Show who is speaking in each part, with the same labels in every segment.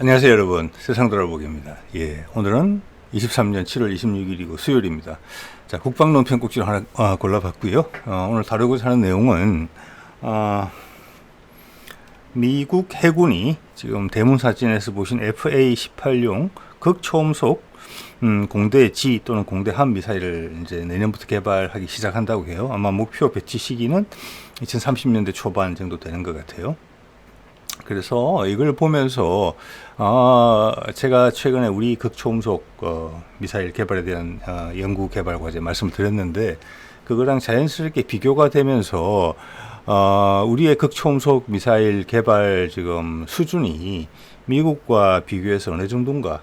Speaker 1: 안녕하세요 여러분, 세상 돌아보기입니다. 오늘은 23년 7월 26일이고 수요일입니다. 자, 국방론 편곡지를 하나 골라봤고요. 오늘 다루고자 하는 내용은 미국 해군이 지금 대문사진에서 보신 FA-18용 극초음속 공대 G 또는 공대 함 미사일을 이제 내년부터 개발하기 시작한다고 해요. 아마 목표 배치 시기는 2030년대 초반 정도 되는 것 같아요. 그래서 이걸 보면서 제가 최근에 우리 극초음속 미사일 개발에 대한 연구 개발 과제 말씀을 드렸는데, 그거랑 자연스럽게 비교가 되면서 우리의 극초음속 미사일 개발 지금 수준이 미국과 비교해서 어느 정도인가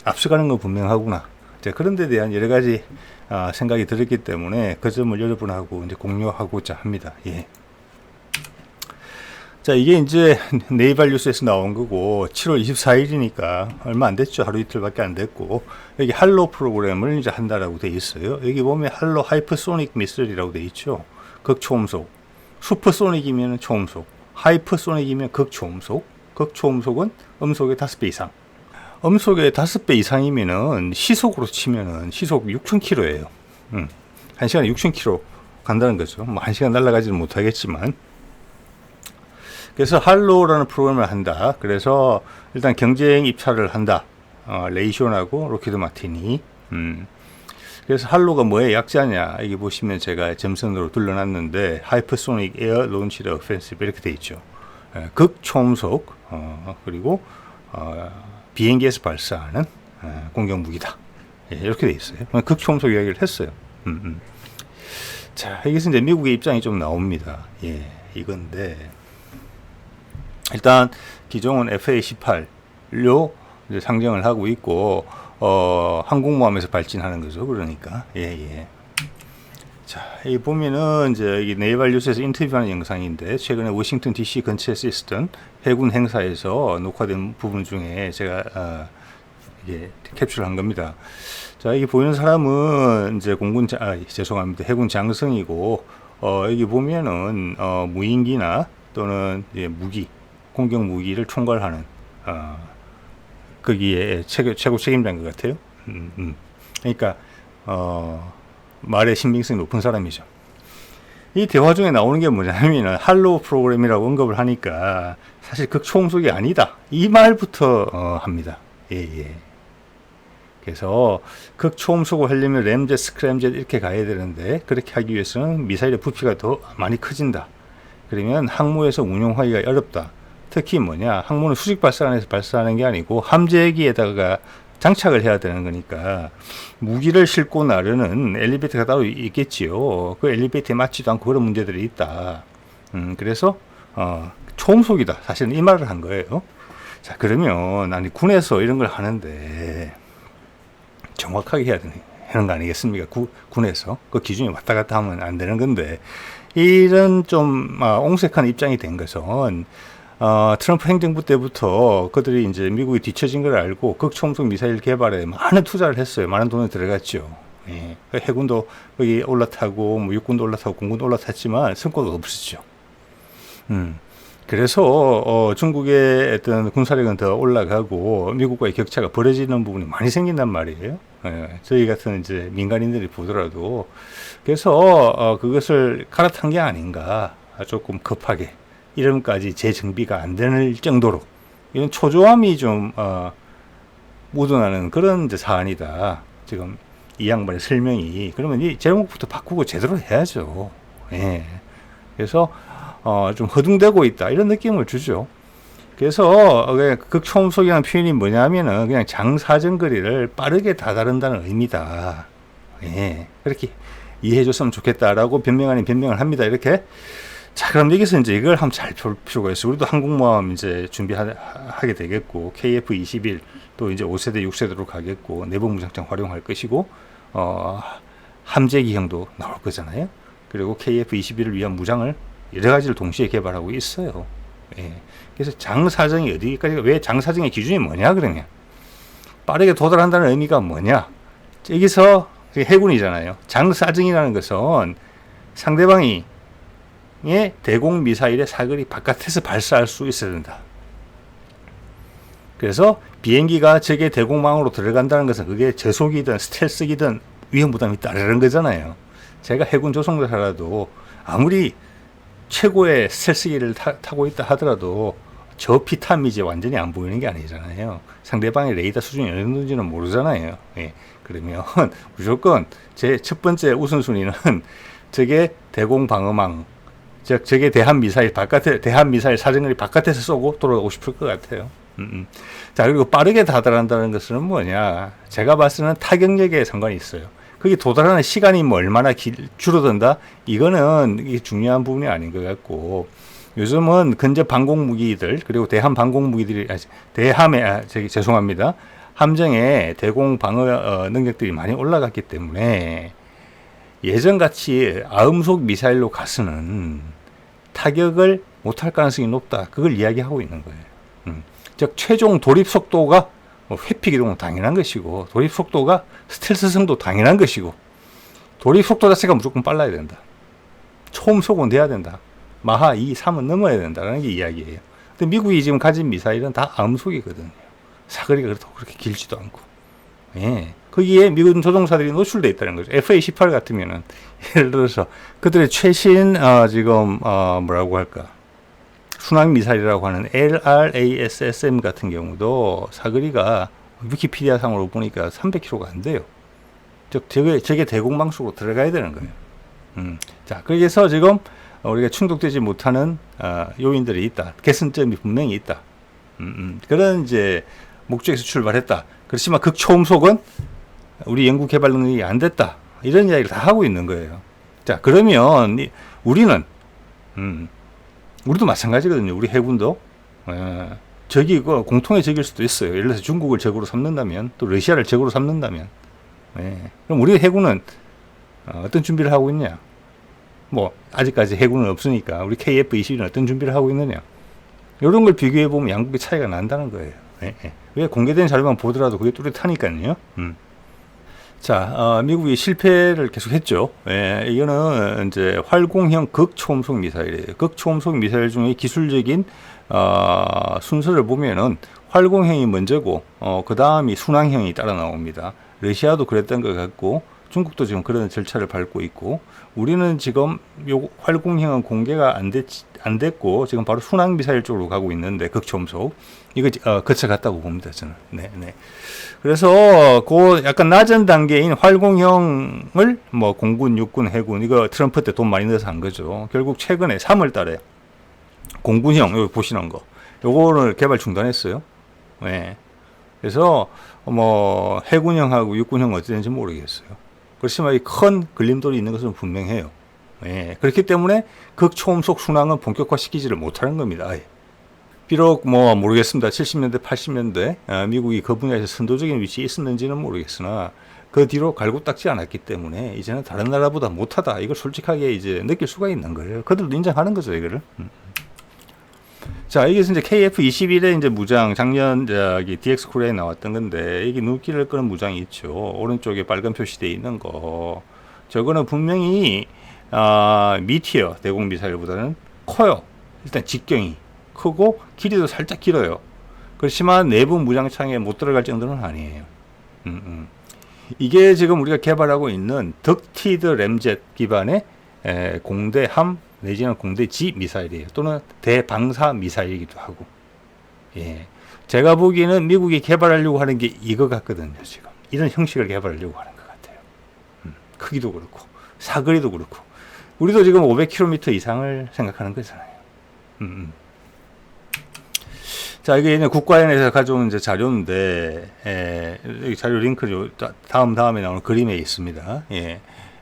Speaker 1: 앞서가는 건 분명하구나. 그런 데 대한 여러 가지 생각이 들었기 때문에 그 점을 여러분하고 이제 공유하고자 합니다. 자, 이게 이제 네이발 뉴스에서 나온 거고 7월 24일이니까 얼마 안 됐죠. 하루 이틀밖에 안 됐고, 여기 할로 프로그램을 이제 한다라고 돼 있어요. 여기 보면 할로 하이퍼소닉 미슬이라고 돼 있죠. 극초음속. 슈퍼소닉이면 초음속, 하이퍼소닉이면 극초음속. 극초음속은 음속의 5배 이상. 음속의 5배 이상이면은 시속으로 치면은 시속 6,000km예요. 1시간에 6,000km 간다는 거죠. 뭐 1시간 날아가지는 못하겠지만. 그래서 할로라는 프로그램을 한다. 그래서 일단 경쟁 입찰을 한다. 레이션하고 로키드 마틴이. 그래서 할로가 뭐의 약자냐? 여기 보시면 제가 점선으로 둘러놨는데 하이퍼소닉 에어 론치드 오펜시브 이렇게 돼 있죠. 극초음속 그리고 비행기에서 발사하는 공격 무기다. 이렇게 돼 있어요. 극초음속 이야기를 했어요. 자, 여기서 이제 미국의 입장이 좀 나옵니다. 이건데. 일단 기종은 FA-18로 상정을 하고 있고 항공모함에서 발진하는 거죠. 그러니까 자, 여기 보면은 이제 여기 네이발 뉴스에서 인터뷰하는 영상인데, 최근에 워싱턴 DC 근처에서 있었던 해군 행사에서 녹화된 부분 중에 제가 캡처한 겁니다. 자, 여기 보이는 사람은 이제 해군 장성이고, 여기 보면은 무인기나 또는 무기, 공격 무기를 총괄하는 거기에 최고 책임자인 것 같아요. 그러니까 말의 신빙성이 높은 사람이죠. 이 대화 중에 나오는 게 뭐냐면 할로 프로그램이라고 언급을 하니까 사실 극초음속이 아니다, 이 말부터 합니다. 그래서 극초음속을 하려면 램젯, 스크램젯 이렇게 가야 되는데, 그렇게 하기 위해서는 미사일의 부피가 더 많이 커진다. 그러면 항모에서 운용하기가 어렵다. 특히 항모는 수직 발사관에서 발사하는 게 아니고 함재기에다가 장착을 해야 되는 거니까 무기를 싣고 나르는 엘리베이터가 따로 있겠지요. 그 엘리베이터에 맞지도 않고 그런 문제들이 있다. 그래서 초음속이다. 사실은 이 말을 한 거예요. 자, 그러면 군에서 이런 걸 하는데 정확하게 해야 되는 거 아니겠습니까? 군에서 그 기준이 왔다 갔다 하면 안 되는 건데, 이런 좀 옹색한 입장이 된 것은 트럼프 행정부 때부터 그들이 이제 미국이 뒤처진 걸 알고 극초음속 미사일 개발에 많은 투자를 했어요. 많은 돈이 들어갔죠. 해군도 거기 올라타고 육군도 올라타고 공군도 올라탔지만 성과가 없었죠. 그래서 중국의 어떤 군사력은 더 올라가고 미국과의 격차가 벌어지는 부분이 많이 생긴단 말이에요. 저희 같은 이제 민간인들이 보더라도. 그래서 그것을 갈아탄 게 아닌가, 조금 급하게 이름까지 재정비가 안 되는 정도로 이런 초조함이 좀 묻어나는 그런 이제 사안이다. 지금 이 양반의 설명이. 그러면 이 제목부터 바꾸고 제대로 해야죠. 그래서 좀 허둥대고 있다, 이런 느낌을 주죠. 그래서 극초음속이라는 표현이 뭐냐면은 그냥 장사정거리를 빠르게 다다른다는 의미다. 그렇게 이해해줬으면 좋겠다라고 변명 아닌 변명을 합니다. 이렇게. 자, 그럼 여기서 이제 이걸 한번 잘 볼 필요가 있어요. 우리도 항공모함 이제 준비하게 되겠고, KF-21 또 이제 5세대, 6세대로 가겠고, 내부 무장창 활용할 것이고, 함재기형도 나올 거잖아요. 그리고 KF-21을 위한 무장을 여러 가지를 동시에 개발하고 있어요. 그래서 장사정이 어디까지, 왜 장사정의 기준이 뭐냐, 그러면 빠르게 도달한다는 의미가 뭐냐? 여기서 해군이잖아요. 장사정이라는 것은 상대방이 대공 미사일의 사거리 바깥에서 발사할 수 있어야 된다. 그래서 비행기가 적의 대공망으로 들어간다는 것은 그게 저속이든 스텔스기든 위험 부담이 따르는 거잖아요. 제가 해군 조종사라도 아무리 최고의 스텔스기를 타고 있다 하더라도 저 피탐이 이제 완전히 안 보이는 게 아니잖아요. 상대방의 레이더 수준이 어느 정도인지는 모르잖아요. 예. 그러면 무조건 제 첫 번째 우선순위는 적의 대공 방어망, 즉 적의 대한 미사일 사정거리 바깥에서 쏘고 돌아오고 싶을 것 같아요. 자, 그리고 빠르게 다다른다는 것은 뭐냐? 제가 봤을 때는 타격력에 상관이 있어요. 그게 도달하는 시간이 뭐 얼마나 줄어든다? 이거는 이게 중요한 부분이 아닌 것 같고, 요즘은 근접 방공 무기들, 그리고 대함 방공 무기들이, 죄송합니다. 함정의 대공 방어 능력들이 많이 올라갔기 때문에 예전같이 아음속 미사일로 가서는 타격을 못할 가능성이 높다. 그걸 이야기하고 있는 거예요. 즉 최종 돌입 속도가 회피 기동은 당연한 것이고, 돌입 속도가 스텔스성도 당연한 것이고, 돌입 속도 자체가 무조건 빨라야 된다. 초음속은 돼야 된다. 마하 2, 3은 넘어야 된다는 게 이야기예요. 근데 미국이 지금 가진 미사일은 다 암속이거든요. 사거리가 그렇게 길지도 않고. 예. 거기에 미군 조종사들이 노출되어 있다는 거죠. FA-18 같으면은, 예를 들어서, 그들의 최신, 뭐라고 할까. 순항 미사일이라고 하는 LRASSM 같은 경우도 사거리가 위키피디아 상으로 보니까 300km가 안 돼요. 즉, 저게 대공망 속으로 들어가야 되는 거예요. 자, 그래서 지금 우리가 충족되지 못하는 요인들이 있다. 개선점이 분명히 있다. 그런 이제 목적에서 출발했다. 그렇지만 극초음속은 우리 연구 개발 능력이 안 됐다. 이런 이야기를 다 하고 있는 거예요. 자, 그러면 우리는 우리도 마찬가지거든요. 우리 해군도 적이 공통의 적일 수도 있어요. 예를 들어서 중국을 적으로 삼는다면, 또 러시아를 적으로 삼는다면, 그럼 우리 해군은 어떤 준비를 하고 있냐? 뭐 아직까지 해군은 없으니까 우리 KF-21은 어떤 준비를 하고 있느냐? 이런 걸 비교해 보면 양국의 차이가 난다는 거예요. 왜 공개된 자료만 보더라도 그게 뚜렷하니까요. 자, 미국이 실패를 계속했죠. 이거는 이제 활공형 극초음속 미사일이에요. 극초음속 미사일 중에 기술적인 순서를 보면은 활공형이 먼저고, 그 다음이 순항형이 따라 나옵니다. 러시아도 그랬던 것 같고, 중국도 지금 그런 절차를 밟고 있고, 우리는 지금 요 활공형은 공개가 안 됐고, 지금 바로 순항 미사일 쪽으로 가고 있는데, 극초음속. 이거 거쳐갔다고 봅니다, 저는. 네. 그래서 그 약간 낮은 단계인 활공형을 뭐 공군, 육군, 해군, 이거 트럼프 때 돈 많이 넣어서 한 거죠. 결국 최근에 3월 달에 공군형, 여기 보시는 거, 요거를 개발 중단했어요. 그래서 뭐 해군형하고 육군형 어찌 되는지 모르겠어요. 그렇지만 이 큰 걸림돌이 있는 것은 분명해요. 그렇기 때문에 극초음속 순항은 본격화시키지를 못하는 겁니다. 비록 뭐 모르겠습니다. 70년대, 80년대 미국이 그 분야에서 선도적인 위치에 있었는지는 모르겠으나 그 뒤로 갈고닦지 않았기 때문에 이제는 다른 나라보다 못하다. 이걸 솔직하게 이제 느낄 수가 있는 거예요. 그들도 인정하는 거죠, 이거를. 자, 이게 이제 KF-21의 이제 무장, 작년 DX 코리아에 나왔던 건데, 이게 눈길을 끄는 무장이 있죠. 오른쪽에 빨간 표시되어 있는 거. 저거는 분명히 미티어 대공 미사일보다는 커요. 일단 직경이 크고 길이도 살짝 길어요. 그렇지만 내부 무장창에 못 들어갈 정도는 아니에요. 이게 지금 우리가 개발하고 있는 덕티드 램젯 기반의 공대함 내지는 공대지 미사일이에요. 또는 대방사 미사일이기도 하고. 제가 보기에는 미국이 개발하려고 하는 게 이거 같거든요. 지금 이런 형식을 개발하려고 하는 것 같아요. 크기도 그렇고 사거리도 그렇고. 우리도 지금 500km 이상을 생각하는 거잖아요. 자, 이게 국가연에서 가져온 이제 자료인데, 여기 자료 링크를 다음에 나오는 그림에 있습니다.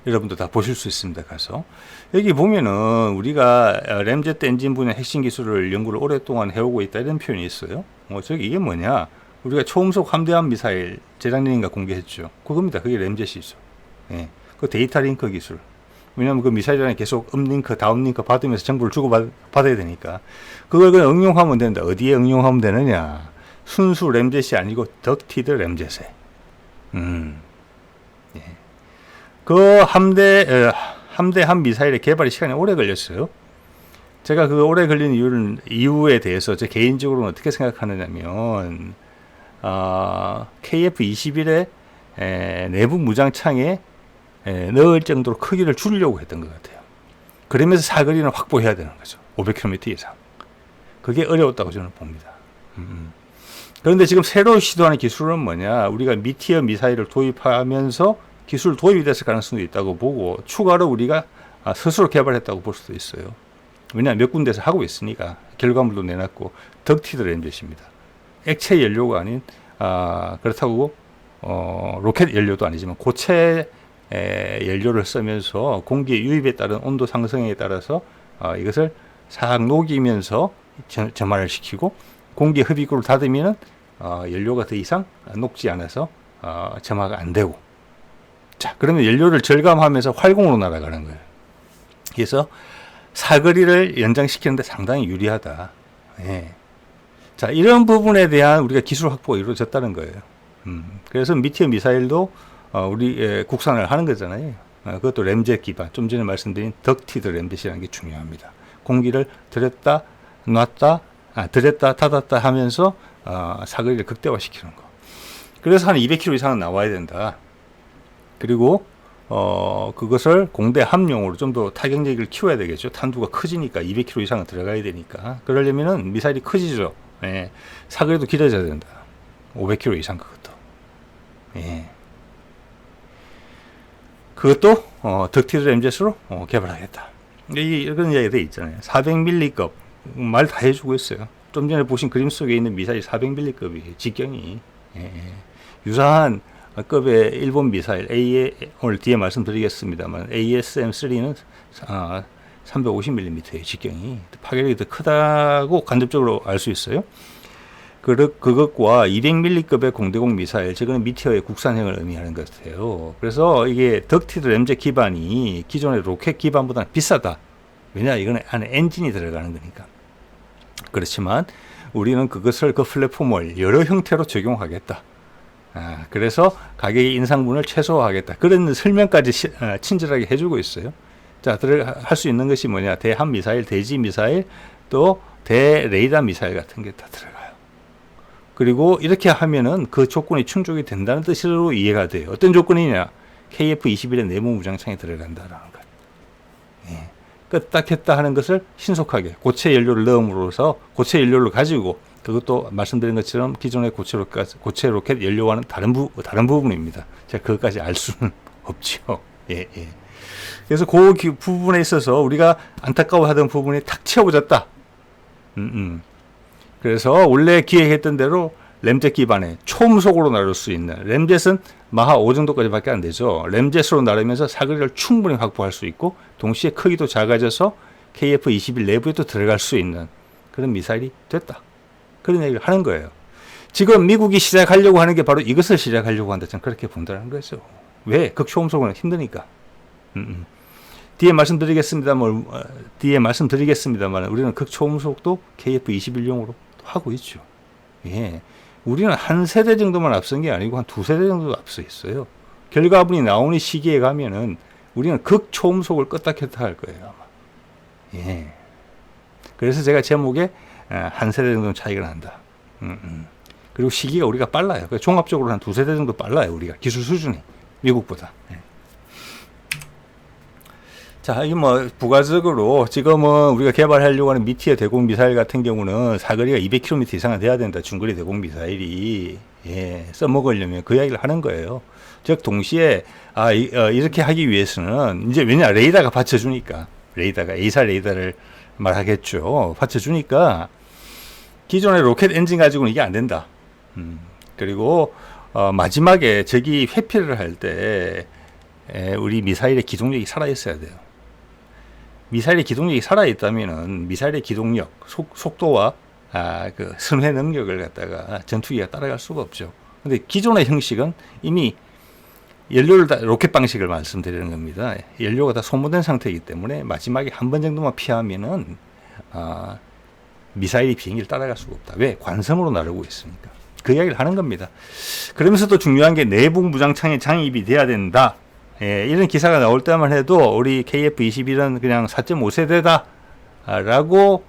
Speaker 1: 여러분도 다 보실 수 있습니다. 가서. 여기 보면은 우리가 램젯 엔진 분야 핵심 기술을 연구를 오랫동안 해오고 있다 이런 표현이 있어요. 저기 이게 뭐냐? 우리가 초음속 함대함 미사일 재작년인가 공개했죠. 그겁니다. 그게 램젯이죠. 그 데이터 링크 기술. 왜냐하면 그 미사일이라는 계속 업링크, 다운링크 받으면서 정보를 주고받아야 되니까. 그걸 그냥 응용하면 된다. 어디에 응용하면 되느냐. 순수 램젯이 아니고 덕티드 램젯에. 그 함대함 미사일의 개발이 시간이 오래 걸렸어요. 제가 그 오래 걸린 이유에 대해서 제 개인적으로는 어떻게 생각하느냐면, KF-21의 내부 무장창에 넣을 정도로 크기를 줄이려고 했던 것 같아요. 그러면서 사거리는 확보해야 되는 거죠. 500km 이상. 그게 어려웠다고 저는 봅니다. 그런데 지금 새로 시도하는 기술은 뭐냐? 우리가 미티어 미사일을 도입하면서 기술 도입이 됐을 가능성도 있다고 보고, 추가로 우리가 스스로 개발했다고 볼 수도 있어요. 왜냐하면 몇 군데에서 하고 있으니까. 결과물도 내놨고, 덕티드 램젯입니다. 액체 연료가 아닌, 그렇다고 로켓 연료도 아니지만 고체 연료를 쓰면서 공기의 유입에 따른 온도 상승에 따라서 이것을 싹 녹이면서 점화를 시키고, 공기 흡입구를 닫으면은 연료가 더 이상 녹지 않아서 점화가 안 되고, 자, 그러면 연료를 절감하면서 활공으로 날아가는 거예요. 그래서 사거리를 연장시키는데 상당히 유리하다. 예. 자, 이런 부분에 대한 우리가 기술 확보가 이루어졌다는 거예요. 그래서 미티어 미사일도 우리 국산을 하는 거잖아요. 그것도 램젯 기반, 좀 전에 말씀드린 덕티드 램젯이라는 게 중요합니다. 공기를 들였다 놨다, 들였다 닫았다 하면서 사거리를 극대화시키는 거. 그래서 한 200km 이상은 나와야 된다. 그리고 그것을 공대 함용으로 좀 더 타격력을 키워야 되겠죠. 탄두가 커지니까 200km 이상은 들어가야 되니까. 그러려면은 미사일이 커지죠. 예. 사거리도 길어져야 된다. 500km 이상 그것도. 예. 그것도 덕티드 램젯으로 개발하겠다. 이런 이야기가 돼 있잖아요. 400ml급 말 다 해주고 있어요. 좀 전에 보신 그림 속에 있는 미사일 400ml급이에요. 직경이. 예. 유사한 급의 일본 미사일 오늘 뒤에 말씀드리겠습니다만 ASM-3는 350mm의 직경이 파괴력이 더 크다고 간접적으로 알 수 있어요. 그것과 200mm급의 공대공 미사일, 저거는 미티어의 국산형을 의미하는 것 같아요. 그래서 이게 덕티드 램젯 기반이 기존의 로켓 기반보다는 비싸다. 왜냐, 이거는 안에 엔진이 들어가는 거니까. 그렇지만 우리는 그것을 그 플랫폼을 여러 형태로 적용하겠다. 그래서 가격의 인상분을 최소화하겠다. 그런 설명까지 친절하게 해주고 있어요. 자, 할 수 있는 것이 뭐냐? 대함 미사일, 대지 미사일, 또 대레이더 미사일 같은 게 다 들어가요. 그리고 이렇게 하면은 그 조건이 충족이 된다는 뜻으로 이해가 돼요. 어떤 조건이냐? KF-21의 내부 무장창에 들어간다라는 것. 예. 끄딱했다 하는 것을 신속하게 고체 연료를 넣음으로써 고체 연료를 가지고, 그것도 말씀드린 것처럼 기존의 고체 로켓 연료와는 다른 부분입니다. 제가 그것까지 알 수는 없죠. 예, 예. 그래서 그 부분에 있어서 우리가 안타까워하던 부분이 탁 채워졌다. 그래서 원래 기획했던 대로 램젯 기반의 초음속으로 나를 수 있는, 램젯은 마하 5 정도까지밖에 안 되죠. 램젯으로 나르면서 사거리를 충분히 확보할 수 있고, 동시에 크기도 작아져서 KF-21 내부에도 들어갈 수 있는 그런 미사일이 됐다. 그런 얘기를 하는 거예요. 지금 미국이 시작하려고 하는 게 바로 이것을 시작하려고 한다. 저는 그렇게 본다는 거죠. 왜? 극초음속은 힘드니까. 뒤에 말씀드리겠습니다만 우리는 극초음속도 KF-21용으로 하고 있죠. 예. 우리는 한 세대 정도만 앞선 게 아니고 한 두 세대 정도 앞서 있어요. 결과물이 나오는 시기에 가면은 우리는 극초음속을 껐다 켰다 할 거예요, 아마. 예. 그래서 제가 제목에 한 세대 정도 차이가 난다. 그리고 시기가 우리가 빨라요. 종합적으로 한 두 세대 정도 빨라요, 우리가. 기술 수준이. 미국보다. 예. 자, 이게 뭐, 부가적으로 지금은 우리가 개발하려고 하는 미티어 대공 미사일 같은 경우는 사거리가 200km 이상은 돼야 된다. 중거리 대공 미사일이. 예, 써먹으려면 그 이야기를 하는 거예요. 즉, 동시에, 이렇게 하기 위해서는, 이제 왜냐, 레이더가 받쳐주니까. 레이더가, A사 레이더를 말하겠죠. 받쳐주니까, 기존의 로켓 엔진 가지고는 이게 안 된다. 그리고, 마지막에 적이 회피를 할 때, 우리 미사일의 기동력이 살아있어야 돼요. 미사일의 기동력이 살아있다면은 미사일의 기동력, 속도와 그 선회 능력을 갖다가 전투기가 따라갈 수가 없죠. 근데 기존의 형식은 이미 연료를 로켓 방식을 말씀드리는 겁니다. 연료가 다 소모된 상태이기 때문에 마지막에 한 번 정도만 피하면은 미사일이 비행기를 따라갈 수가 없다. 왜? 관성으로 나르고 있으니까. 그 이야기를 하는 겁니다. 그러면서도 중요한 게 내부 무장창에 장입이 돼야 된다. 예, 이런 기사가 나올 때만 해도 우리 KF-21은 그냥 4.5세대다. 라고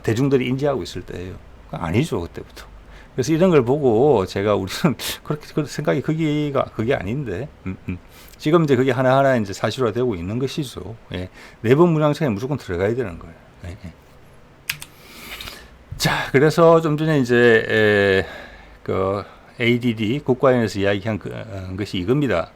Speaker 1: 대중들이 인지하고 있을 때예요. 아니죠, 그때부터. 그래서 이런 걸 보고 제가 우리는 그렇게 생각이 그게 아닌데 지금 이제 그게 하나하나 이제 사실화되고 있는 것이죠. 예. 내부 문양창에 무조건 들어가야 되는 거예요. 예. 자, 그래서 좀 전에 이제 그 ADD 국가연에서 이야기한 것이 이겁니다.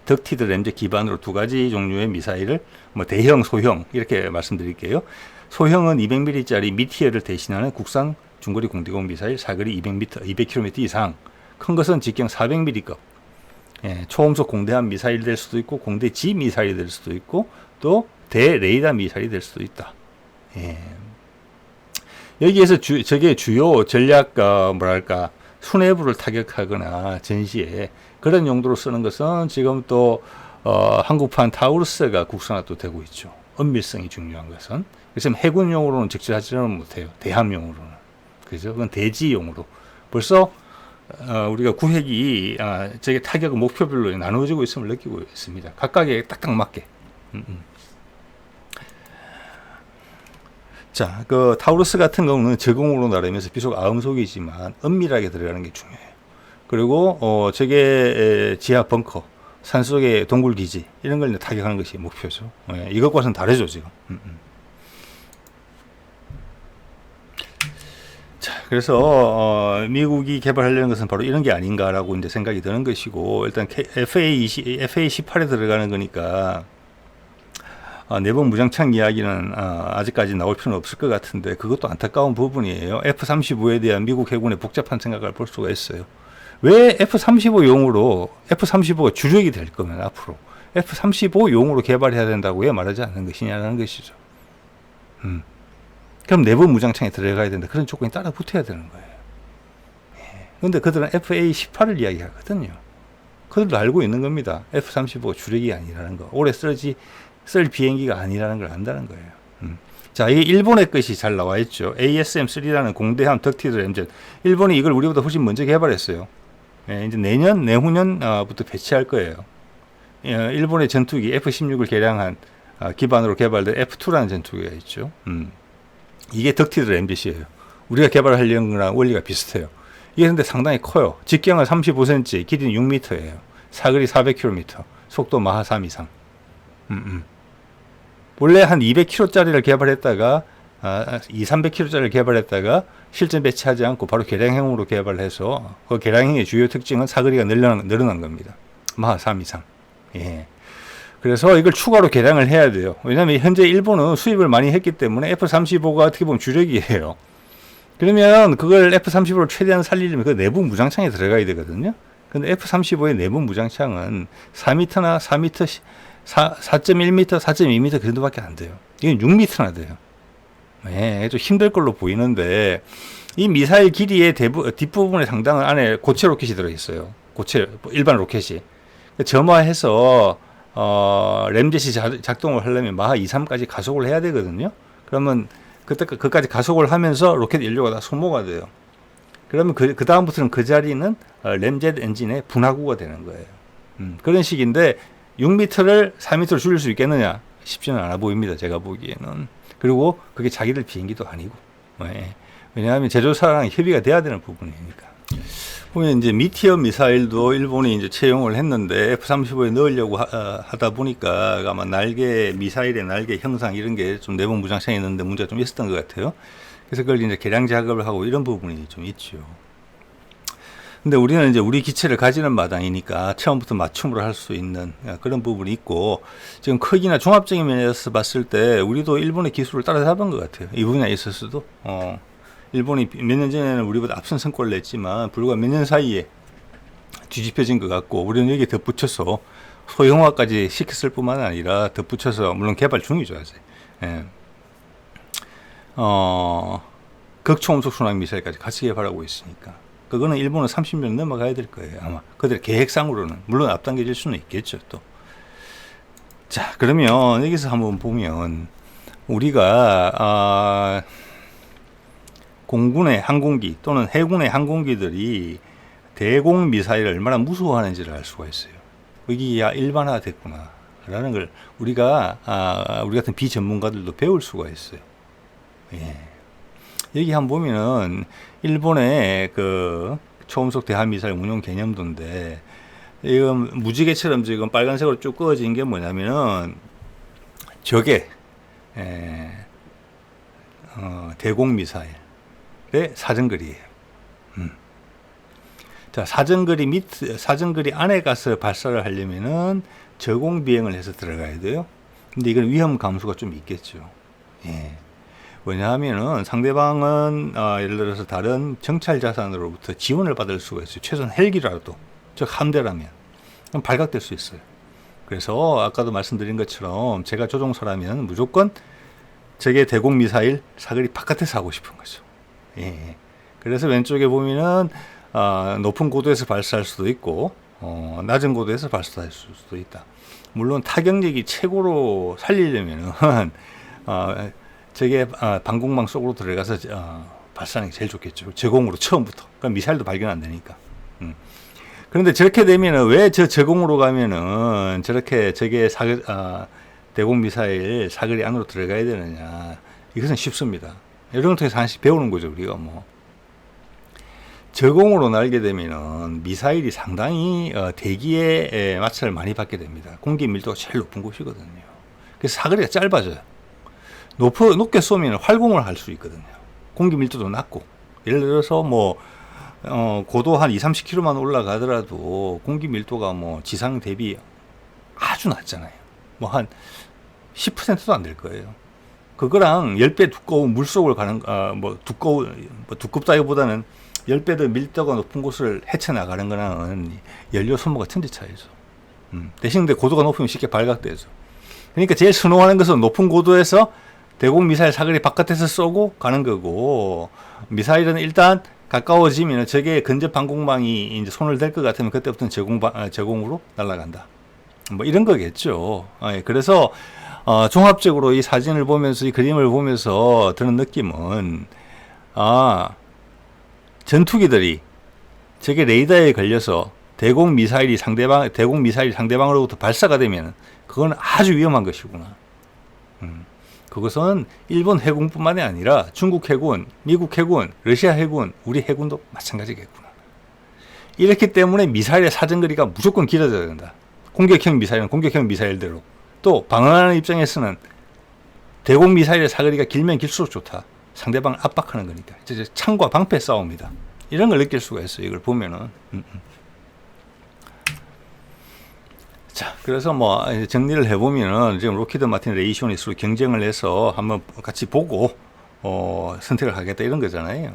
Speaker 1: 덕티드 램제 기반으로 두 가지 종류의 미사일을 뭐 대형, 소형 이렇게 말씀드릴게요. 소형은 200mm짜리 미티어를 대신하는 국산 중거리 공대공 미사일 사거리 200km 이상, 큰 것은 직경 400mm급, 예, 초음속 공대함 미사일 될 수도 있고 공대지 미사일이 될 수도 있고 또 대레이더 미사일이 될 수도 있다. 예. 여기에서 저게 주요 전략 뭐랄까 수뇌부를 타격하거나 전시에 그런 용도로 쓰는 것은 지금 또 한국판 타우루스가 국산화도 되고 있죠. 은밀성이 중요한 것은. 그래서 해군용으로는 적절하지는 못해요. 대함용으로는. 그죠? 그건 대지용으로. 벌써 우리가 구획이 저게 타격 목표별로 나누어지고 있음을 느끼고 있습니다. 각각에 딱딱 맞게. 자, 그 타우루스 같은 경우는 저공으로 나르면서 비록 아음속이지만 은밀하게 들어가는 게 중요해요. 그리고 저게 지하 벙커, 산속의 동굴 기지 이런 걸 타격하는 것이 목표죠. 예, 이것과는 다르죠 지금. 자, 그래서 미국이 개발하려는 것은 바로 이런 게 아닌가라고 이제 생각이 드는 것이고, 일단 FA18에 들어가는 거니까 내부 무장창 이야기는 아직까지 나올 필요는 없을 것 같은데 그것도 안타까운 부분이에요. F-35에 대한 미국 해군의 복잡한 생각을 볼 수가 있어요. 왜 F-35용으로 F-35가 주력이 될 거면 앞으로 F-35용으로 개발해야 된다고 왜 말하지 않는 것이냐는 것이죠. 그럼 내부 무장창에 들어가야 된다. 그런 조건이 따라 붙어야 되는 거예요. 그런데 그들은 FA-18을 이야기하거든요. 그들도 알고 있는 겁니다. F-35가 주력이 아니라는 거. 오래 쓸 비행기가 아니라는 걸 안다는 거예요. 자, 이게 일본의 것이 잘 나와 있죠. ASM-3라는 공대함 덕티드 램젯. 일본이 이걸 우리보다 훨씬 먼저 개발했어요. 예, 이제 내후년부터 배치할 거예요. 일본의 전투기 F-16을 개량한 기반으로 개발된 F-2라는 전투기가 있죠. 이게 덕티드 램젯이에요. 우리가 개발하려는 거랑 원리가 비슷해요. 이게 근데 상당히 커요. 직경은 35cm, 길이는 6m예요. 사거리 400km, 속도 마하 3 이상. 원래 한 200km짜리를 개발했다가 200-300km짜리를 개발했다가 실전 배치하지 않고 바로 개량형으로 개발해서 그 개량형의 주요 특징은 사거리가 늘어난 겁니다. 마하 3 이상. 예. 그래서 이걸 추가로 개량을 해야 돼요. 왜냐하면 현재 일본은 수입을 많이 했기 때문에 F-35가 어떻게 보면 주력이에요. 그러면 그걸 F-35를 최대한 살리려면 그 내부 무장창에 들어가야 되거든요. 근데 F-35의 내부 무장창은 4m나 4m, 4.1m, 4.2m 그 정도밖에 안 돼요. 이건 6m나 돼요. 네, 좀 힘들 걸로 보이는데 이 미사일 길이의 뒷부분의 상당은 안에 고체 로켓이 들어있어요. 일반 로켓이. 점화해서 램젯이 작동을 하려면 마하 2, 3까지 가속을 해야 되거든요. 그러면 그까지 가속을 하면서 로켓 연료가 다 소모가 돼요. 그러면 그 다음부터는 그 자리는 램젯 엔진의 분화구가 되는 거예요. 그런 식인데 6m를 4m로 줄일 수 있겠느냐? 쉽지는 않아 보입니다. 제가 보기에는. 그리고 그게 자기들 비행기도 아니고. 네. 왜냐하면 제조사랑 협의가 돼야 되는 부분이니까. 보면 이제 미티어 미사일도 일본이 이제 채용을 했는데 F-35에 넣으려고 하다 보니까 아마 미사일의 날개 형상 이런 게 좀 내부 무장창에 있는데 문제가 좀 있었던 것 같아요. 그래서 그걸 이제 개량 작업을 하고 이런 부분이 좀 있죠. 근데 우리는 이제 우리 기체를 가지는 마당이니까 처음부터 맞춤으로 할 수 있는 그런 부분이 있고, 지금 크기나 종합적인 면에서 봤을 때 우리도 일본의 기술을 따라잡은 것 같아요. 이 분야에 있어서도. 일본이 몇 년 전에는 우리보다 앞선 성과를 냈지만 불과 몇 년 사이에 뒤집혀진 것 같고, 우리는 여기에 덧붙여서 소형화까지 시켰을 뿐만 아니라 덧붙여서 물론 개발 중이죠 아직. 예. 극초음속 순항 미사일까지 같이 개발하고 있으니까 그거는 일본은 30년 넘어가야 될 거예요 아마. 그들 계획상으로는 물론 앞당겨질 수는 있겠죠 또. 자, 그러면 여기서 한번 보면 우리가 공군의 항공기 또는 해군의 항공기들이 대공 미사일을 얼마나 무서워하는지를 알 수가 있어요. 여기야 일반화됐구나 라는 걸 우리가 우리 같은 비전문가들도 배울 수가 있어요. 예. 여기 한번 보면은 일본의 그 초음속 대한미사일 운용 개념도인데, 이건 무지개처럼 지금 빨간색으로 쭉 그어진 게 뭐냐면은 저게 대공미사일의 사정거리예요. 자, 사정거리 안에 가서 발사를 하려면은 저공 비행을 해서 들어가야 돼요. 근데 이건 위험 감수가 좀 있겠죠. 예. 왜냐하면은 상대방은 예를 들어서 다른 정찰 자산으로부터 지원을 받을 수가 있어요. 최소한 헬기라도, 즉 함대라면 그럼 발각될 수 있어요. 그래서 아까도 말씀드린 것처럼 제가 조종사라면 무조건 저게 대공 미사일 사거리 바깥에서 하고 싶은 거죠. 예. 그래서 왼쪽에 보면은 높은 고도에서 발사할 수도 있고 낮은 고도에서 발사할 수도 있다. 물론 타격력이 최고로 살리려면은 저게 방공망 속으로 들어가서 발사하는 게 제일 좋겠죠. 저공으로 처음부터. 그러니까 미사일도 발견 안 되니까. 그런데 저렇게 되면은 왜 저공으로 가면은 저렇게 저게 대공 미사일 사거리 안으로 들어가야 되느냐? 이것은 쉽습니다. 이런 걸 통해서 하나씩 배우는 거죠, 우리가 뭐. 저공으로 날게 되면은 미사일이 상당히 대기에 마찰을 많이 받게 됩니다. 공기 밀도가 제일 높은 곳이거든요. 그래서 사거리가 짧아져요. 높게 쏘면 활공을 할 수 있거든요. 공기 밀도도 낮고. 예를 들어서 뭐 고도 한 20-30km만 올라가더라도 공기 밀도가 뭐 지상 대비 아주 낮잖아요. 뭐 한 10%도 안 될 거예요. 그거랑 10배 두꺼운 물속을 가는 두껍다기보다는 10배 더 밀도가 높은 곳을 헤쳐나가는 거는 연료 소모가 천지 차이죠. 대신 근데 고도가 높으면 쉽게 발각되죠. 그러니까 제일 선호하는 것은 높은 고도에서 대공 미사일 사거리 바깥에서 쏘고 가는 거고, 미사일은 일단 가까워지면 저게 근접 방공망이 이제 손을 댈 것 같으면 그때부터는 제공으로 날아간다. 뭐 이런 거겠죠. 그래서 종합적으로 이 사진을 보면서 이 그림을 보면서 드는 느낌은 전투기들이 저게 레이더에 걸려서 대공 미사일이 상대방으로부터 발사가 되면 그건 아주 위험한 것이구나. 그것은 일본 해군뿐만이 아니라 중국 해군, 미국 해군, 러시아 해군, 우리 해군도 마찬가지겠구나. 이렇기 때문에 미사일의 사정거리가 무조건 길어져야 된다. 공격형 미사일은 공격형 미사일대로, 또 방어하는 입장에서는 대공 미사일의 사거리가 길면 길수록 좋다. 상대방을 압박하는 거니까. 이제 창과 방패 싸움이다. 이런 걸 느낄 수가 있어요. 이걸 보면은. 자, 그래서 뭐 정리를 해보면은 지금 로키드 마틴 레이시온이 서로 경쟁을 해서 한번 같이 보고 선택을 하겠다 이런 거잖아요.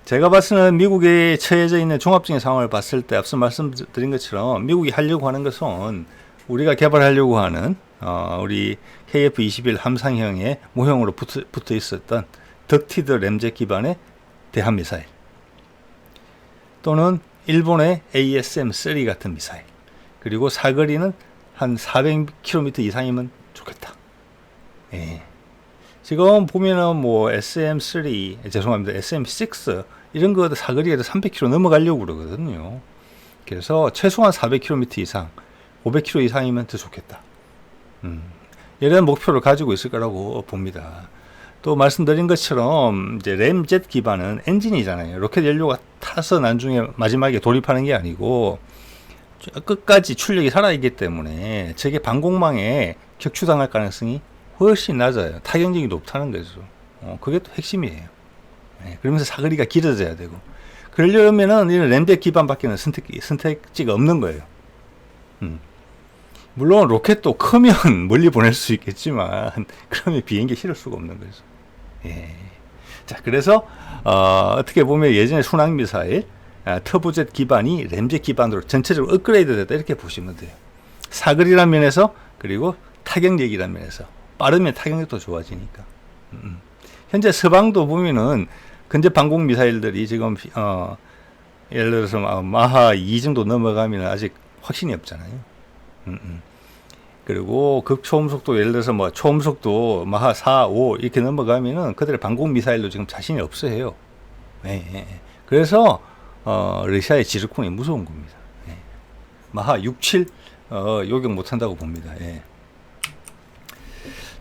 Speaker 1: 제가 봤을 때는 미국에 처해져 있는 종합적인 상황을 봤을 때 앞서 말씀드린 것처럼 미국이 하려고 하는 것은 우리가 개발하려고 하는 우리 KF-21 함상형의 모형으로 붙어 있었던 덕티드 램젯 기반의 대한미사일, 또는 일본의 ASM-3 같은 미사일, 그리고 사거리는 한 400km 이상이면 좋겠다. 예. 지금 보면은 뭐 SM6 이런 거 사거리가 300km 넘어가려고 그러거든요. 그래서 최소한 400km 이상, 500km 이상이면 더 좋겠다. 이런 목표를 가지고 있을 거라고 봅니다. 또 말씀드린 것처럼 이제 램젯 기반은 엔진이잖아요. 로켓 연료가 타서 나중에 마지막에 돌입하는 게 아니고 끝까지 출력이 살아있기 때문에 저게 방공망에 격추당할 가능성이 훨씬 낮아요. 타격력이 높다는 거죠. 그게 또 핵심이에요. 네, 그러면서 사거리가 길어져야 되고, 그러려면은 이런 램젯 기반밖에는 선택지가 없는 거예요. 물론 로켓도 크면 멀리 보낼 수 있겠지만 그러면 비행기 실을 수가 없는 거죠. 예. 자, 그래서 어떻게 보면 예전에 순항 미사일 터보젯 기반이 램젯 기반으로 전체적으로 업그레이드 됐다 이렇게 보시면 돼요. 사거리란 면에서, 그리고 타격력이란 면에서, 빠르면 타격력도 좋아지니까. 현재 서방도 보면은 근접 방공 미사일들이 지금 예를 들어서 마하 2 정도 넘어가면 아직 확신이 없잖아요. 그리고 극초음속도 예를 들어서 뭐 초음속도 마하 4, 5 이렇게 넘어가면은 그들의 방공 미사일도 지금 자신이 없어 해요. 그래서 러시아의 지르콘이 무서운 겁니다. 마하 6, 7 요격 못한다고 봅니다. 예.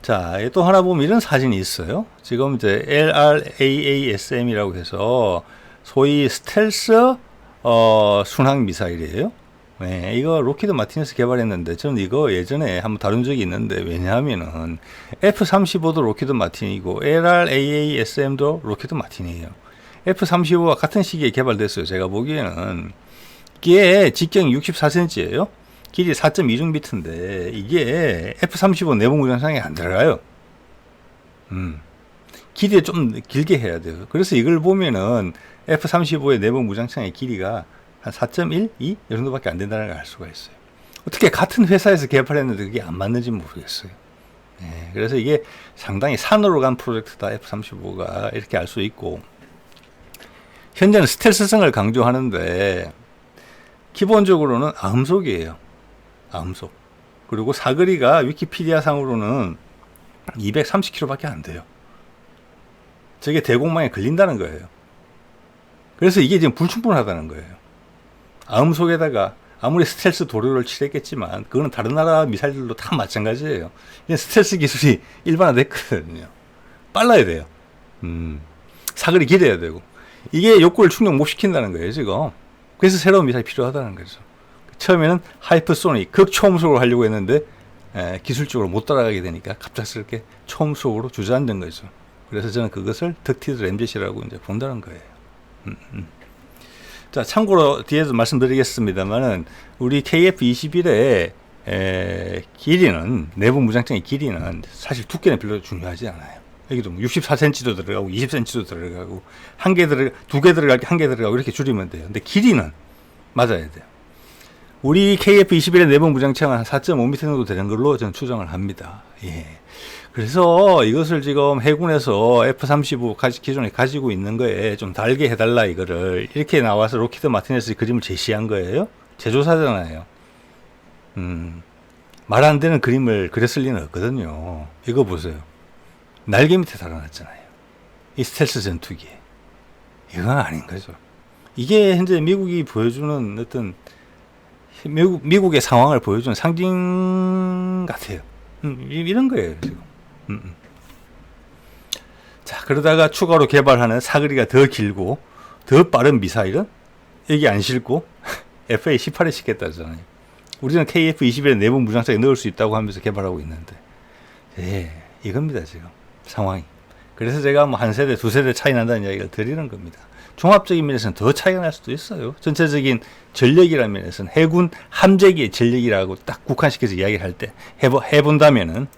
Speaker 1: 자, 또 하나 보면 이런 사진이 있어요. 지금 이제 LRAASM이라고 해서 소위 스텔스 순항 미사일이에요. 네, 이거 로키드 마틴에서 개발했는데 저는 이거 예전에 한번 다룬 적이 있는데, 왜냐하면은 F-35도 로키드 마틴이고 LRAASM도 로키드 마틴이에요. F-35와 같은 시기에 개발됐어요. 제가 보기에는 이게 직경이 64cm예요. 길이 4.26m인데 이게 F-35 내부 무장창에 안 들어가요. 길이 좀 길게 해야 돼요. 그래서 이걸 보면은 F-35의 내부 무장창의 길이가 한 4.1, 2? 이 정도밖에 안 된다는 걸 알 수가 있어요. 어떻게 같은 회사에서 개발했는데 그게 안 맞는지 모르겠어요. 네, 그래서 이게 상당히 산으로 간 프로젝트다, F-35가. 이렇게 알 수 있고, 현재는 스텔스성을 강조하는데 기본적으로는 아음속이에요. 아음속. 그리고 사거리가 위키피디아 상으로는 230km밖에 안 돼요. 저게 대공망에 걸린다는 거예요. 그래서 이게 지금 불충분하다는 거예요. 아음속에다가 아무리 스텔스 도료를 칠했겠지만 그거는 다른 나라 미사일들도 다 마찬가지예요. 스텔스 기술이 일반화됐거든요. 빨라야 돼요. 사거리 길어야 되고, 이게 욕구를 충족 못 시킨다는 거예요 지금. 그래서 새로운 미사일이 필요하다는 거죠. 처음에는 하이퍼소닉 극초음속으로 하려고 했는데 기술적으로 못 따라가게 되니까 갑작스럽게 초음속으로 주저앉은 거죠. 그래서 저는 그것을 덕티드 램젯이라고 이제 본다는 거예요. 자, 참고로 뒤에도 말씀드리겠습니다만은 우리 KF-21의 길이는, 내부 무장창의 길이는 사실 두께는 별로 중요하지 않아요. 여기도 64cm도 들어가고 20cm도 들어가고 두 개 들어갈 게 한 개 들어가고 이렇게 줄이면 돼요. 근데 길이는 맞아야 돼요. 우리 KF-21의 내부 무장창은 한 4.5m 정도 되는 걸로 저는 추정을 합니다. 예. 그래서 이것을 지금 해군에서 F-35 기존에 가지고 있는 거에 좀 달게 해달라, 이거를 이렇게 나와서 로키드 마틴에서 그림을 제시한 거예요. 제조사잖아요. 말 안 되는 그림을 그렸을 리는 없거든요. 이거 보세요. 날개 밑에 달아놨잖아요. 이 스텔스 전투기. 이건 아닌 거죠. 이게 현재 미국이 보여주는 어떤 미국의 상황을 보여주는 상징 같아요. 이런 거예요 지금. 자, 그러다가 추가로 개발하는 사거리가 더 길고 더 빠른 미사일은 여기 안 싣고 FA-18에 싣겠다잖아요. 우리는 KF-21의 내부 무장창에 넣을 수 있다고 하면서 개발하고 있는데, 예, 이겁니다 지금 상황이. 그래서 제가 뭐 한 세대, 두 세대 차이 난다는 이야기를 드리는 겁니다. 종합적인 면에서는 더 차이가 날 수도 있어요. 전체적인 전력이라는 면에서는 해군 함재기의 전력이라고 딱 국한시켜서 이야기를 할 때 해본다면은,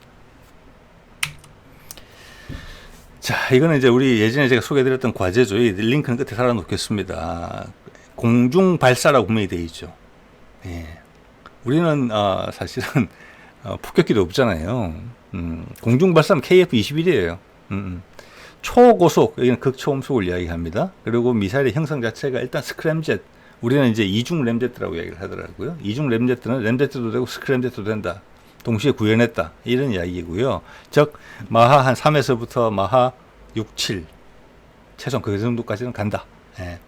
Speaker 1: 자, 이거는 이제 우리 예전에 제가 소개해드렸던 과제죠. 이 링크는 끝에 달아놓겠습니다. 공중 발사라고 분명히 되어 있죠. 예. 우리는 사실은 폭격기도 없잖아요. 공중 발사는 KF-21이에요. 초고속, 여기는 극초음속을 이야기합니다. 그리고 미사일의 형성 자체가 일단 스크램젯, 우리는 이제 이중 램제트라고 이야기를 하더라고요. 이중 램제트는 램제트도 되고 스크램제트도 된다, 동시에 구현했다, 이런 이야기고요. 즉 마하 한 3에서부터 마하 6, 7 최소한 그 정도까지는 간다. 예.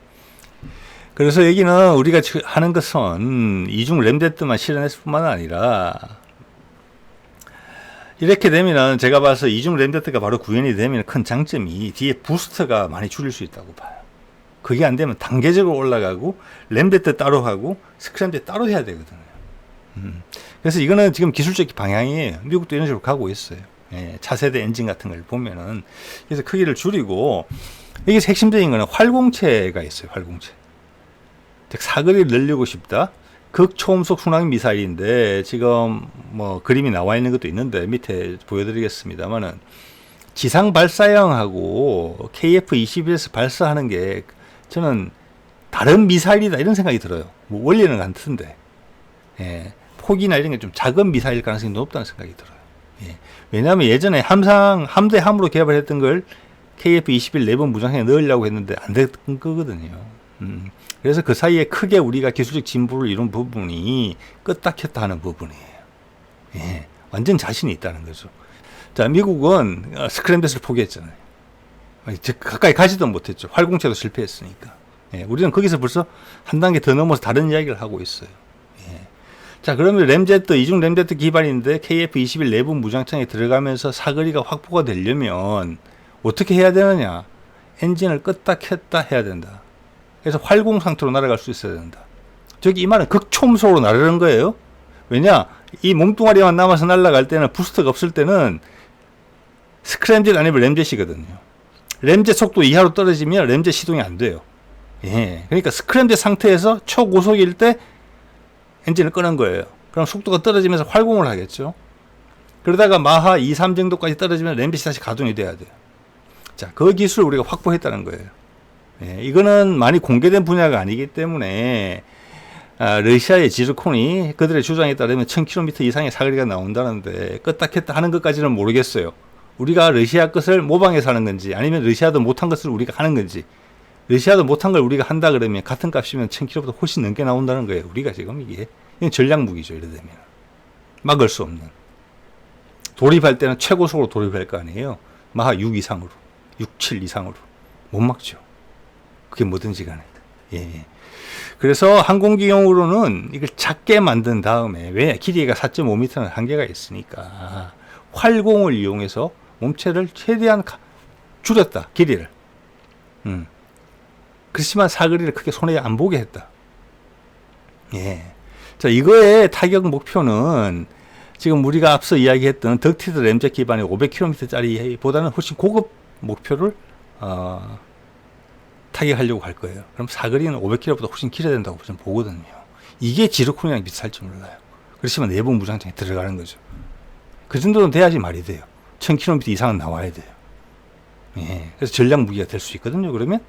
Speaker 1: 그래서 여기는 우리가 하는 것은 이중 램제트만 실현했을 뿐만 아니라, 이렇게 되면은 제가 봐서 이중 램제트가 바로 구현이 되면 큰 장점이 뒤에 부스터가 많이 줄일 수 있다고 봐요. 그게 안 되면 단계적으로 올라가고 램제트 따로 하고 스크램젯 따로 해야 되거든요. 그래서 이거는 지금 기술적 방향이에요. 미국도 이런 식으로 가고 있어요. 예, 차세대 엔진 같은 걸 보면은. 그래서 크기를 줄이고, 여기서 핵심적인 거는 활공체가 있어요. 활공체. 즉 사거리를 늘리고 싶다. 극초음속 순항 미사일인데 지금 뭐 그림이 나와 있는 것도 있는데 밑에 보여드리겠습니다만은, 지상 발사형하고 KF-21에서 발사하는 게 저는 다른 미사일이다 이런 생각이 들어요. 뭐 원리는 같은데, 예, 폭이나 이런 게 좀 작은 미사일 가능성이 높다는 생각이 들어요. 예, 왜냐하면 예전에 함대함으로 개발했던 걸 KF-21 내부 무장형에 넣으려고 했는데 안 됐던 거거든요. 그래서 그 사이에 크게 우리가 기술적 진보를 이룬 부분이 껐다 켰다 하는 부분이에요. 예, 완전 자신이 있다는 거죠. 자, 미국은 스크램젯을 포기했잖아요. 가까이 가지도 못했죠. 활공체도 실패했으니까. 예, 우리는 거기서 벌써 한 단계 더 넘어서 다른 이야기를 하고 있어요. 예. 자, 그러면 램제트, 이중 램제트 기반인데 KF-21 내부 무장창에 들어가면서 사거리가 확보가 되려면 어떻게 해야 되느냐? 엔진을 껐다 켰다 해야 된다. 그래서 활공 상태로 날아갈 수 있어야 된다. 저기 이 말은 극초음속으로 나르는 거예요. 왜냐? 이 몸뚱아리만 남아서 날아갈 때는 부스트가 없을 때는 스크램젯 아니면 램젯이거든요. 램젯 속도 이하로 떨어지면 램젯 시동이 안 돼요. 예. 그러니까 스크램젯 상태에서 초고속일 때 엔진을 끄는 거예요. 그럼 속도가 떨어지면서 활공을 하겠죠. 그러다가 마하 2, 3 정도까지 떨어지면 램젯이 다시 가동이 돼야 돼요. 자, 그 기술을 우리가 확보했다는 거예요. 예. 이거는 많이 공개된 분야가 아니기 때문에 러시아의 지르콘이 그들의 주장에 따르면 1000km 이상의 사거리가 나온다는데 껐다 켰다 하는 것까지는 모르겠어요. 우리가 러시아 것을 모방해서 하는 건지 아니면 러시아도 못한 것을 우리가 하는 건지. 러시아도 못한 걸 우리가 한다 그러면 같은 값이면 1000km보다 훨씬 넘게 나온다는 거예요. 우리가 지금 이건 전략 무기죠. 이래 되면 막을 수 없는. 돌입할 때는 최고속으로 돌입할 거 아니에요. 마하 6 이상으로 6, 7 이상으로 못 막죠. 그게 뭐든지 간에. 예. 그래서 항공기용으로는 이걸 작게 만든 다음에 왜 길이가 4.5m는 한계가 있으니까 활공을 이용해서 몸체를 최대한 줄였다. 길이를. 그렇지만 사거리를 크게 손에 안 보게 했다. 예. 자, 이거의 타격 목표는 지금 우리가 앞서 이야기했던 덕티드 램젯 기반의 500km짜리 보다는 훨씬 고급 목표를 타격하려고 할 거예요. 그럼 사거리는 500km보다 훨씬 길어야 된다고 저는 보거든요. 이게 지르콘이랑 비슷할지 몰라요. 그렇지만 내부 무장창에 들어가는 거죠. 그 정도는 돼야지 말이 돼요. 1000km 이상은 나와야 돼요. 예. 그래서 전략 무기가 될 수 있거든요. 그러면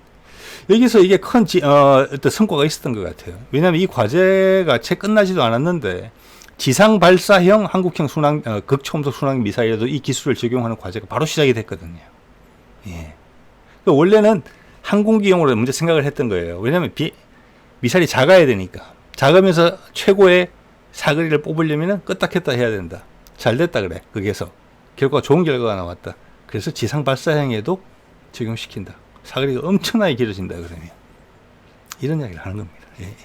Speaker 1: 여기서 이게 큰 어떤 성과가 있었던 것 같아요. 왜냐하면 이 과제가 채 끝나지도 않았는데 지상 발사형 한국형 극초음속 순항 미사일에도 이 기술을 적용하는 과제가 바로 시작이 됐거든요. 예. 원래는 항공기용으로 먼저 생각을 했던 거예요. 왜냐하면 미사일이 작아야 되니까. 작으면서 최고의 사거리를 뽑으려면 껐다 켰다 해야 된다. 잘 됐다 그래. 거기에서 결과가 좋은 결과가 나왔다. 그래서 지상 발사형에도 적용시킨다. 사거리가 엄청나게 길어진다 그러면 이런 이야기를 하는 겁니다. 예.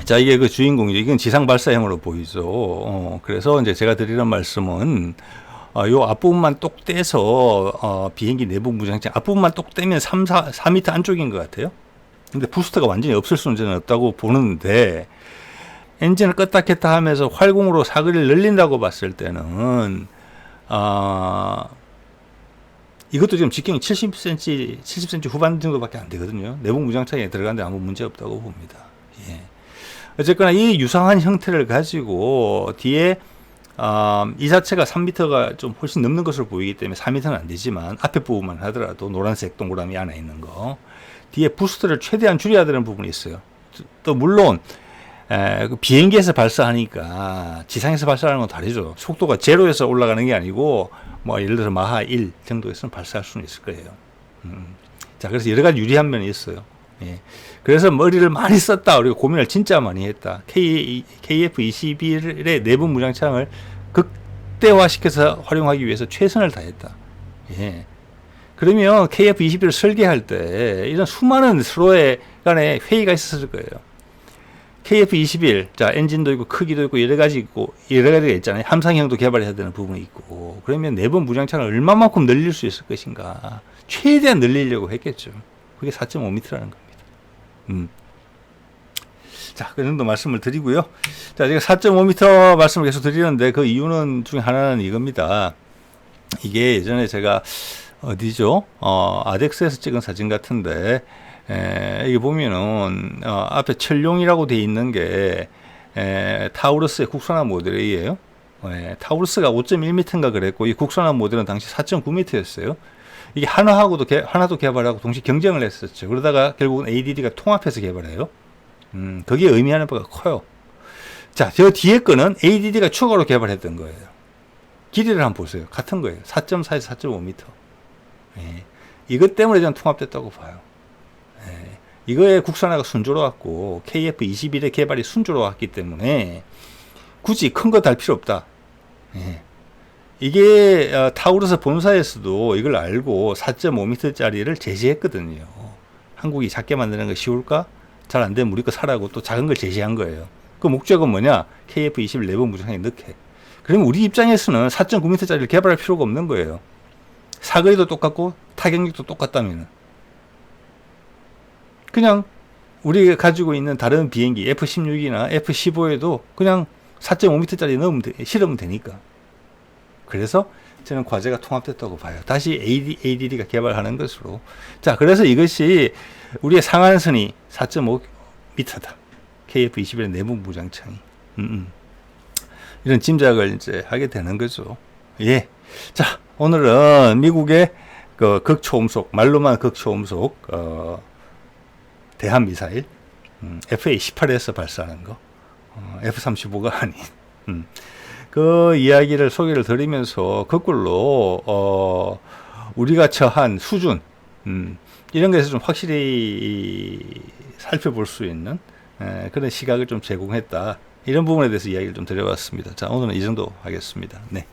Speaker 1: 자, 이게 그 주인공이죠. 이건 지상 발사형으로 보이죠. 그래서 이제 제가 드리는 말씀은 요 앞부분만 똑 떼서 비행기 내부 무장창 앞부분만 똑 떼면 4m 안쪽인 것 같아요. 근데 부스터가 완전히 없을 수는 없다고 보는데 엔진을 껐다 켰다 하면서 활공으로 사거리를 늘린다고 봤을 때는 이것도 지금 직경이 70cm 후반 정도밖에 안 되거든요. 내부 무장창에 들어가는데 아무 문제 없다고 봅니다. 예. 어쨌거나 이 유사한 형태를 가지고 뒤에 이 자체가 3m가 좀 훨씬 넘는 것으로 보이기 때문에 4m는 안 되지만 앞에 부분만 하더라도 노란색 동그라미 안에 있는 거 뒤에 부스트를 최대한 줄여야 되는 부분이 있어요. 또 물론 비행기에서 발사하니까 지상에서 발사하는 건 다르죠. 속도가 제로에서 올라가는 게 아니고 뭐 예를 들어서 마하 1 정도에서는 발사할 수는 있을 거예요. 자, 그래서 여러 가지 유리한 면이 있어요. 예. 그래서 머리를 많이 썼다. 우리가 고민을 진짜 많이 했다. KF-21의 내부 무장창을 극대화시켜서 활용하기 위해서 최선을 다했다. 예. 그러면 KF-21을 설계할 때 이런 수많은 서로의 간에 회의가 있었을 거예요. KF-21, 자, 엔진도 있고, 크기도 있고, 여러 가지가 있잖아요. 함상형도 개발해야 되는 부분이 있고, 그러면 내부 무장창을 얼마만큼 늘릴 수 있을 것인가. 최대한 늘리려고 했겠죠. 그게 4.5m라는 겁니다. 자, 그 정도 말씀을 드리고요. 자, 제가 4.5m 말씀을 계속 드리는데, 그 이유는 중에 하나는 이겁니다. 이게 예전에 제가, 어디죠? 아덱스에서 찍은 사진 같은데, 이게 보면은 앞에 철룡이라고 돼 있는 게 타우루스의 국산화 모델이에요. 타우루스가 5.1m인가 그랬고 이 국산화 모델은 당시 4.9m였어요. 이게 하나도 개발하고 동시에 경쟁을 했었죠. 그러다가 결국은 ADD가 통합해서 개발해요. 그게 의미하는 바가 커요. 자, 저 뒤에 거는 ADD가 추가로 개발했던 거예요. 길이를 한번 보세요. 같은 거예요. 4.4에서 4.5m. 이것 때문에 저는 통합됐다고 봐요. 이거의 국산화가 순조로웠고 KF-21의 개발이 순조로웠기 때문에 굳이 큰 거 달 필요 없다. 이게 타우루스 본사에서도 이걸 알고 4.5m짜리를 제시했거든요. 한국이 작게 만드는 거 쉬울까? 잘 안 되면 우리 거 사라고 또 작은 걸 제시한 거예요. 그 목적은 뭐냐? KF-21 내부 무장창에 넣게. 그러면 우리 입장에서는 4.9m짜리를 개발할 필요가 없는 거예요. 사거리도 똑같고 타격력도 똑같다면 그냥 우리가 가지고 있는 다른 비행기 F-16이나 F-15에도 그냥 4.5m짜리 넣으면 실으면 되니까. 그래서 저는 과제가 통합됐다고 봐요. 다시 ADD가 개발하는 것으로. 자, 그래서 이것이 우리의 상한선이 4.5m다. KF-21의 내부 무장창이. 이런 짐작을 이제 하게 되는 거죠. 예. 자, 오늘은 미국의 그 극초음속, 말로만 극초음속, 대한 미사일, FA-18에서 발사하는 거, F-35가 아닌, 그 이야기를 소개를 드리면서 거꾸로, 우리가 처한 수준, 이런 것에서 좀 확실히 살펴볼 수 있는 그런 시각을 좀 제공했다. 이런 부분에 대해서 이야기를 좀 드려봤습니다. 자, 오늘은 이 정도 하겠습니다. 네.